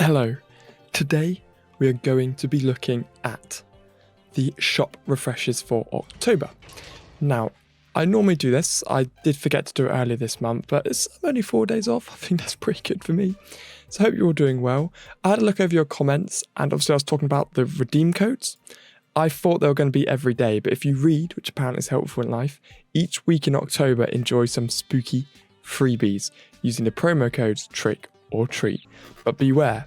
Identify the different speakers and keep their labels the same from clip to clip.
Speaker 1: Hello, today we are going to be looking at the shop refreshes for October. Now, I normally do this, I did forget to do it earlier this month, but it's only 4 days off, I think that's pretty good for me. So I hope you're all doing well. I had a look over your comments, and obviously I was talking about the redeem codes. I thought they were going to be every day, but if you read, which apparently is helpful in life, each week in October enjoy some spooky freebies using the promo codes trick or treat. But beware,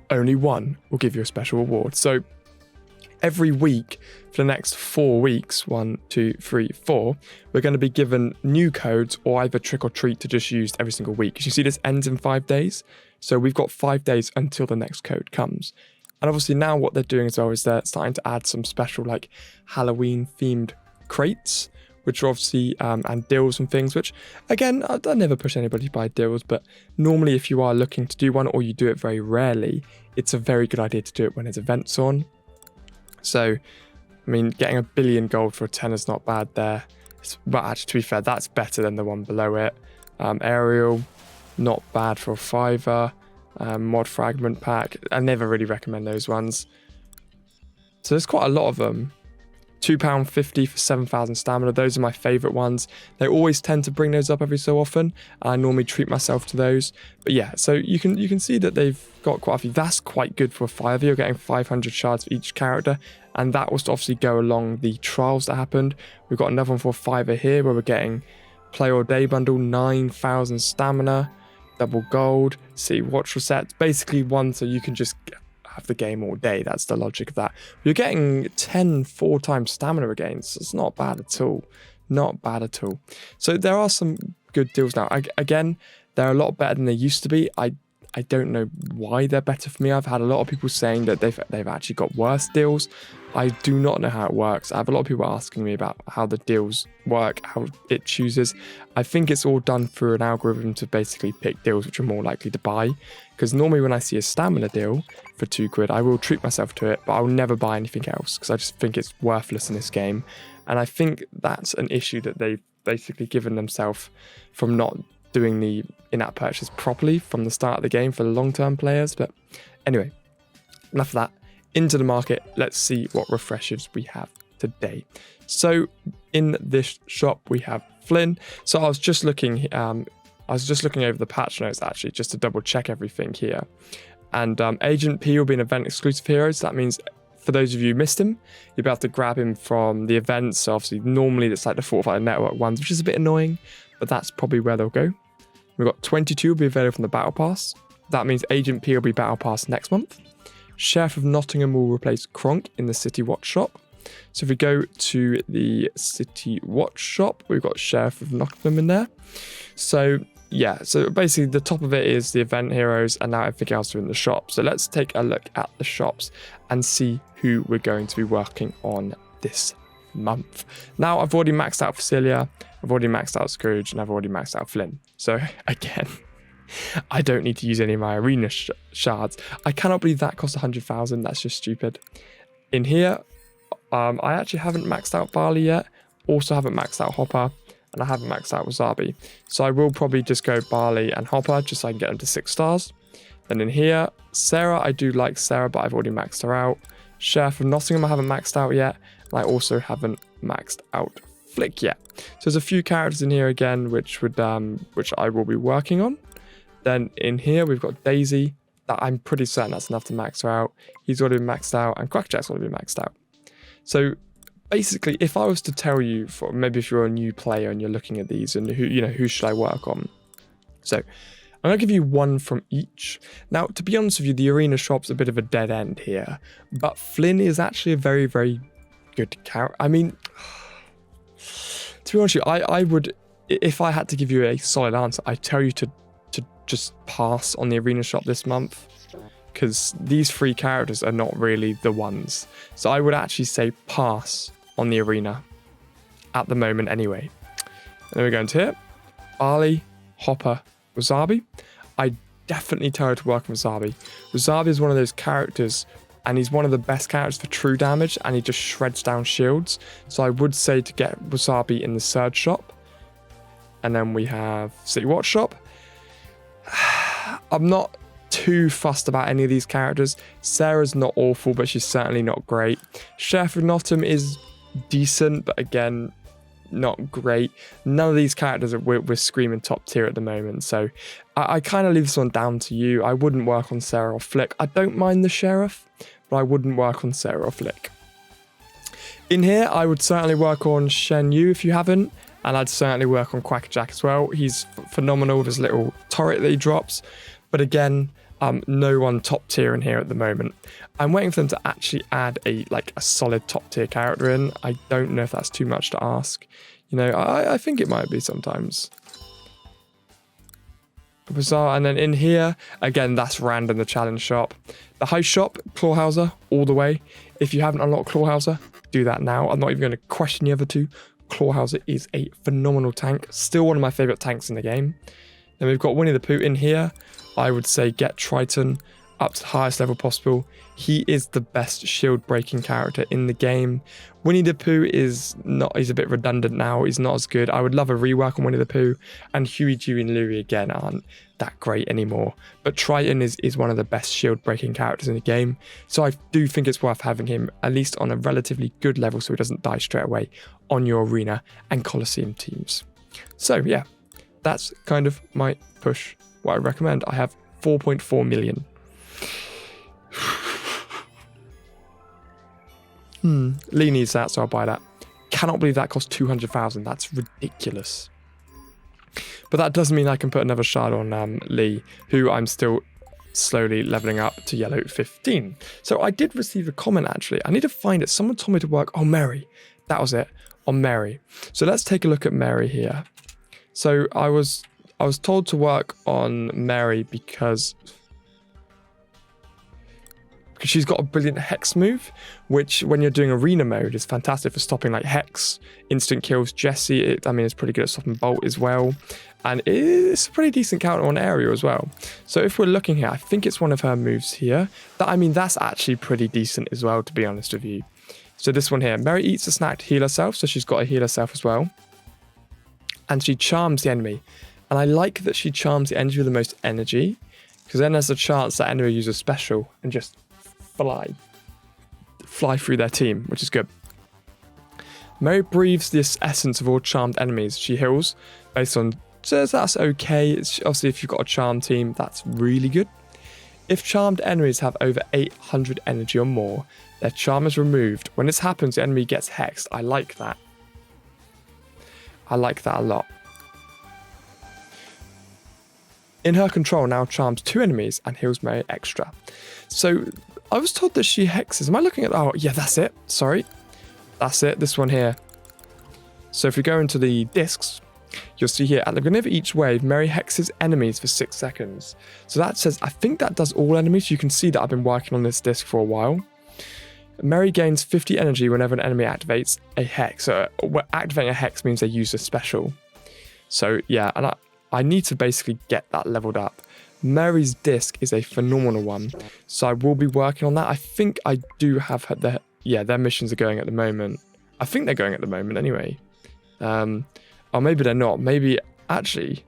Speaker 1: only one will give you a special reward. So every week for the next 4 weeks, 1, 2, 3, 4, we're going to be given new codes or either trick or treat to just use every single week. As you see, this ends in 5 days. So we've got 5 days until the next code comes. And obviously now what they're doing as well is they're starting to add some special like Halloween themed crates, which are obviously, and deals and things, which again, I never push anybody to buy deals, but normally if you are looking to do one or you do it very rarely, it's a very good idea to do it when there's events on. So, I mean, getting 1 billion gold for a 10 is not bad there. But actually, to be fair, that's better than the one below it. Aerial, not bad for a 5er. Mod fragment pack, I never really recommend those ones. So there's quite a lot of them. £2.50 for 7,000 stamina. Those are my favourite ones. They always tend to bring those up every so often. I normally treat myself to those. But yeah, so you can see that they've got quite a few. That's quite good for a 5. You're getting 500 shards for each character. And that was to obviously go along the trials that happened. We've got another one for a 5 here where we're getting Play All Day bundle, 9,000 stamina, double gold, city watch resets. Basically one so you can just have the game all day. That's the logic of that. You're getting 10 4-time stamina regains. So it's not bad at all. Not bad at all. So there are some good deals now. Again, they're a lot better than they used to be. I don't know why they're better for me. I've had a lot of people saying that they've actually got worse deals. I do not know how it works. I have a lot of people asking me about how the deals work, how it chooses. I think it's all done through an algorithm to basically pick deals which are more likely to buy. Because normally when I see a stamina deal for 2 quid, I will treat myself to it, but I'll never buy anything else because I just think it's worthless in this game. And I think that's an issue that they've basically given themselves from not doing the in-app purchase properly from the start of the game for the long-term players. But anyway, enough of that. Into the market, let's see what refreshes we have today. So in this shop we have Flynn. So I was just looking over the patch notes actually just to double check everything here. And Agent P will be an event exclusive hero. So that means for those of you who missed him, you'll be able to grab him from the events. So obviously normally it's like the Fortified Network ones, which is a bit annoying, but that's probably where they'll go. We've got 22 will be available from the Battle Pass. That means Agent P will be Battle Pass next month. Sheriff of Nottingham will replace Kronk in the City Watch shop. So if we go to the City Watch shop, we've got Sheriff of Nottingham in there. So yeah, so basically the top of it is the event heroes and now everything else are in the shop. So let's take a look at the shops and see who we're going to be working on this month. Now I've already maxed out Facilia, I've already maxed out Scrooge, and I've already maxed out Flynn. So again, I don't need to use any of my arena shards. I cannot believe that cost 100,000. That's just stupid. In here, I actually haven't maxed out Barley yet. Also haven't maxed out Hopper, and I haven't maxed out Wasabi. So I will probably just go Barley and Hopper just so I can get them to 6 stars. Then in here, Sarah, I do like Sarah, but I've already maxed her out. Sheriff of Nottingham, I haven't maxed out yet. And I also haven't maxed out Flick yet. So there's a few characters in here again, which I will be working on. Then in here, we've got Daisy. That I'm pretty certain that's enough to max her out. He's already been maxed out, and Quackjack's already been maxed out. So basically, if I was to tell you, for maybe if you're a new player and you're looking at these and who should I work on? So I'm going to give you one from each. Now, to be honest with you, the arena shop's a bit of a dead end here, but Flynn is actually a very, very good character. I mean, to be honest with you, I would, if I had to give you a solid answer, I'd tell you to just pass on the arena shop this month, because these 3 characters are not really the ones. So I would actually say pass on the arena at the moment anyway. And then we go into here. Barley, Hopper, Wasabi. I definitely tell her to work on Wasabi. Wasabi is one of those characters, and he's one of the best characters for true damage, and he just shreds down shields. So I would say to get Wasabi in the Surge shop. And then we have City Watch shop. I'm not too fussed about any of these characters. Sarah's not awful, but she's certainly not great. Sheriff of Nottingham is decent, but again, not great. None of these characters we're screaming top tier at the moment, so I kind of leave this one down to you. I wouldn't work on Sarah or Flick. I don't mind the Sheriff, but I wouldn't work on Sarah or Flick. In here, I would certainly work on Shen Yu if you haven't, and I'd certainly work on Quackerjack as well. He's phenomenal with his little turret that he drops, but again, no one top tier in here at the moment. I'm waiting for them to actually add a solid top tier character in. I don't know if that's too much to ask. You know, I think it might be sometimes. Bizarre. And then in here, again, that's random, the challenge shop. The high shop, Clawhauser, all the way. If you haven't unlocked Clawhauser, do that now. I'm not even going to question the other two. Clawhauser is a phenomenal tank. Still one of my favourite tanks in the game. Then we've got Winnie the Pooh in here. I would say get Triton up to the highest level possible. He is the best shield breaking character in the game. Winnie the Pooh is not, he's a bit redundant now. He's not as good. I would love a rework on Winnie the Pooh, and Huey, Dewey and Louie again aren't that great anymore. But Triton is one of the best shield breaking characters in the game. So I do think it's worth having him at least on a relatively good level so he doesn't die straight away on your arena and Coliseum teams. So yeah, that's kind of my push. What I recommend. I have 4.4 million. Lee needs that, so I'll buy that. Cannot believe that cost 200,000. That's ridiculous. But that doesn't mean I can put another shard on Lee, who I'm still slowly leveling up to yellow 15. So I did receive a comment actually. I need to find it. Someone told me to work. Oh, Mary. That was it. On Mary. So let's take a look at Mary here. So I was told to work on Mary because she's got a brilliant Hex move, which when you're doing arena mode is fantastic for stopping like Hex, instant kills. Jessie, it's pretty good at stopping Bolt as well. And it's a pretty decent counter on area as well. So if we're looking here, I think it's one of her moves here. That's actually pretty decent as well, to be honest with you. So this one here, Mary eats a snack to heal herself, so she's got to heal herself as well. And she charms the enemy. And I like that she charms the enemy with the most energy, because then there's a chance that enemy uses special and just fly through their team, which is good. Mary breathes this essence of all charmed enemies. She heals based on, so that's okay. It's obviously if you've got a charmed team, that's really good. If charmed enemies have over 800 energy or more, their charm is removed. When this happens, the enemy gets hexed. I like that. I like that a lot. In her control now charms 2 enemies and heals Mary extra. So I was told that she hexes. Am I looking at, oh yeah, that's it. Sorry. That's it. This one here. So if we go into the discs, you'll see here at the beginning of each wave, Mary hexes enemies for 6 seconds. So that says, I think that does all enemies. You can see that I've been working on this disc for a while. Mary gains 50 energy whenever an enemy activates a hex. So activating a hex means they use a special. So yeah, and I need to basically get that leveled up. Mary's disc is a phenomenal one, so I will be working on that. I think I do have their missions are going at the moment. I think they're going at the moment anyway. Or maybe they're not. Maybe actually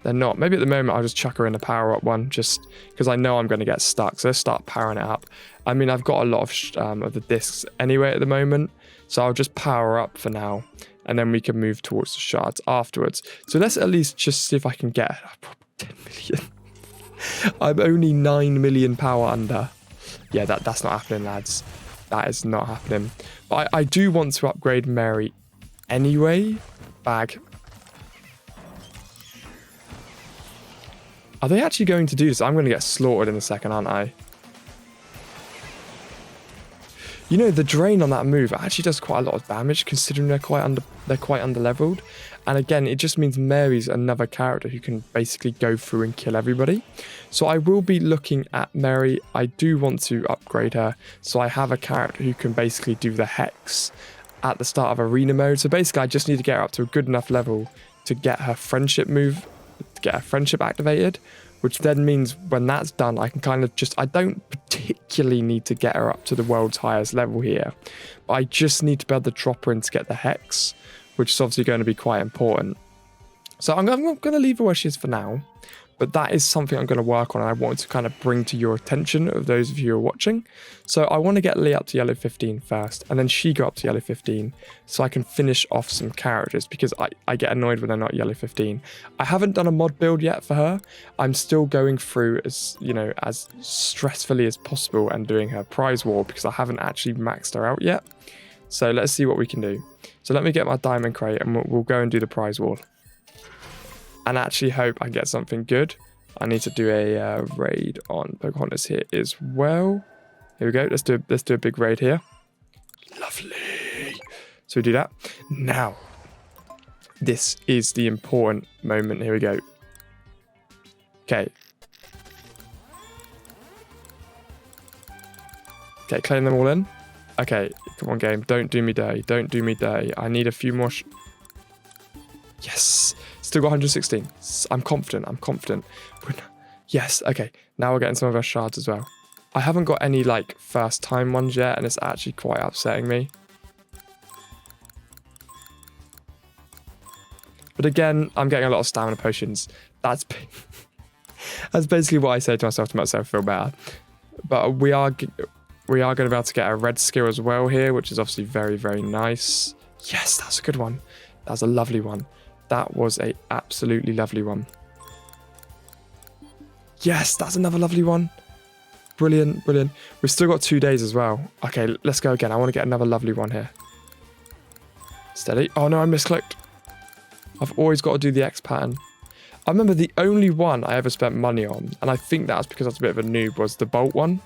Speaker 1: they're not. Maybe at the moment I'll just chuck her in a power up one just because I know I'm going to get stuck. So let's start powering it up. I mean, I've got a lot of the discs anyway at the moment, so I'll just power up for now. And then we can move towards the shards afterwards. So let's at least just see if I can get 10 million. I'm only 9 million power under. Yeah, that's not happening, lads. That is not happening. But I do want to upgrade Mary anyway. Bag. Are they actually going to do this? I'm going to get slaughtered in a second, aren't I? You know, the drain on that move actually does quite a lot of damage considering they're quite under-leveled. And again, it just means Mary's another character who can basically go through and kill everybody. So I will be looking at Mary. I do want to upgrade her. So I have a character who can basically do the hex at the start of arena mode. So basically, I just need to get her up to a good enough level to get her friendship move, to get her friendship activated. Which then means when that's done, I can kind of I don't particularly need to get her up to the world's highest level here. But I just need to be able to drop her in to get the hex, which is obviously going to be quite important. So I'm going to leave her where she is for now. But that is something I'm going to work on, and I want to kind of bring to your attention of those of you who are watching. So I want to get Lee up to yellow 15 first, and then she go up to yellow 15, so I can finish off some characters, because I get annoyed when they're not yellow 15. I haven't done a mod build yet for her. I'm still going through as stressfully as possible and doing her prize wall, because I haven't actually maxed her out yet. So let's see what we can do. So let me get my diamond crate, and we'll go and do the prize wall. And actually hope I get something good. I need to do a raid on Pocahontas here as well. Here we go. Let's do a big raid here. Lovely. So we do that. Now, this is the important moment. Here we go. Okay. Okay, claim them all in. Okay, come on, game. Don't do me dirty. Don't do me dirty. I need a few more. Yes. Still got 116. I'm confident. Yes, okay. Now we're getting some of our shards as well. I haven't got any, like, first time ones yet, and it's actually quite upsetting me. But again, I'm getting a lot of stamina potions. That's basically what I say to myself feel better. But we are going to be able to get a red skill as well here, which is obviously very, very nice. Yes, that's a good one. That's a lovely one. That was a absolutely lovely one. Yes, that's another lovely one. Brilliant, brilliant. We've still got 2 days as well. Okay, let's go again. I want to get another lovely one here. Steady. Oh no, I misclicked. I've always got to do the X pattern. I remember the only one I ever spent money on, and I think that was because I was a bit of a noob, was the bolt one.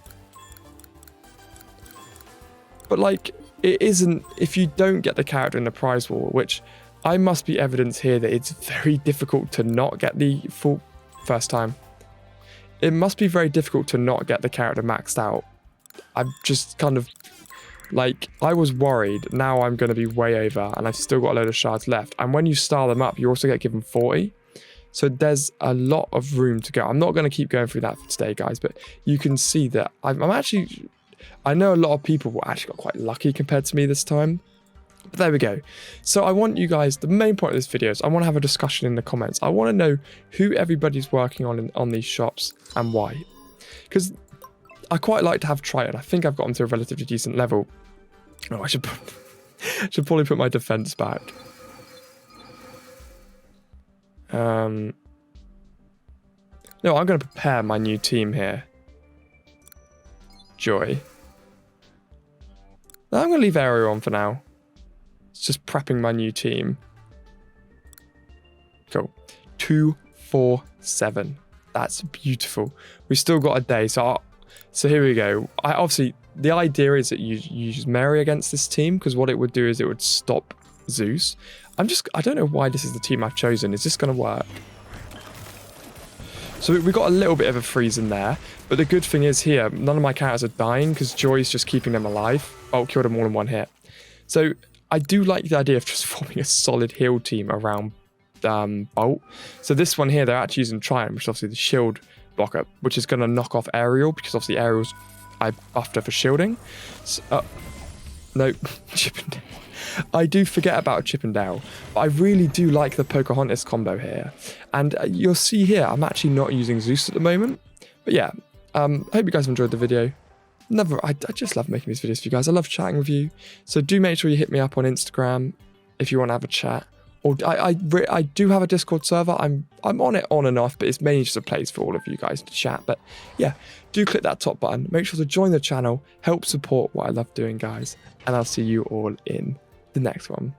Speaker 1: But like, it isn't, if you don't get the character in the prize wall, which I must be evidence here that it's very difficult to not get the full first time. It must be very difficult to not get the character maxed out. I'm just kind of like, I was worried. Now I'm going to be way over, and I've still got a load of shards left. And when you star them up, you also get given 40. So there's a lot of room to go. I'm not going to keep going through that for today, guys, but you can see that I'm actually, I know a lot of people actually got quite lucky compared to me this time. But there we go. So I want you guys, the main point of this video is I want to have a discussion in the comments. I want to know who everybody's working on these shops and why. Because I quite like to have Triton. I think I've gotten to a relatively decent level. Oh, I should probably put my defense back. No, I'm going to prepare my new team here. Joy. No, I'm going to leave Ariel on for now. It's just prepping my new team. Cool. 247. That's beautiful. We've still got a day, so here we go. Obviously, the idea is that you use Mary against this team, because what it would do is it would stop Zeus. I don't know why this is the team I've chosen. Is this going to work? So we got a little bit of a freeze in there, but the good thing is here, none of my characters are dying because Joy's just keeping them alive. Bolt killed them all in one hit. So I do like the idea of just forming a solid heal team around Bolt. So this one here, they're actually using Triumph, which is obviously the shield blocker, which is going to knock off Ariel, because obviously Ariel's, I buffed her for shielding. So, no, Chippendale. I do forget about Chippendale, but I really do like the Pocahontas combo here. And you'll see here, I'm actually not using Zeus at the moment. But yeah, I hope you guys enjoyed the video. I just love making these videos for you guys. I love chatting with you. So do make sure you hit me up on Instagram if you want to have a chat. Or I do have a Discord server. I'm on it on and off, but it's mainly just a place for all of you guys to chat. But yeah, do click that top button. Make sure to join the channel. Help support what I love doing, guys. And I'll see you all in the next one.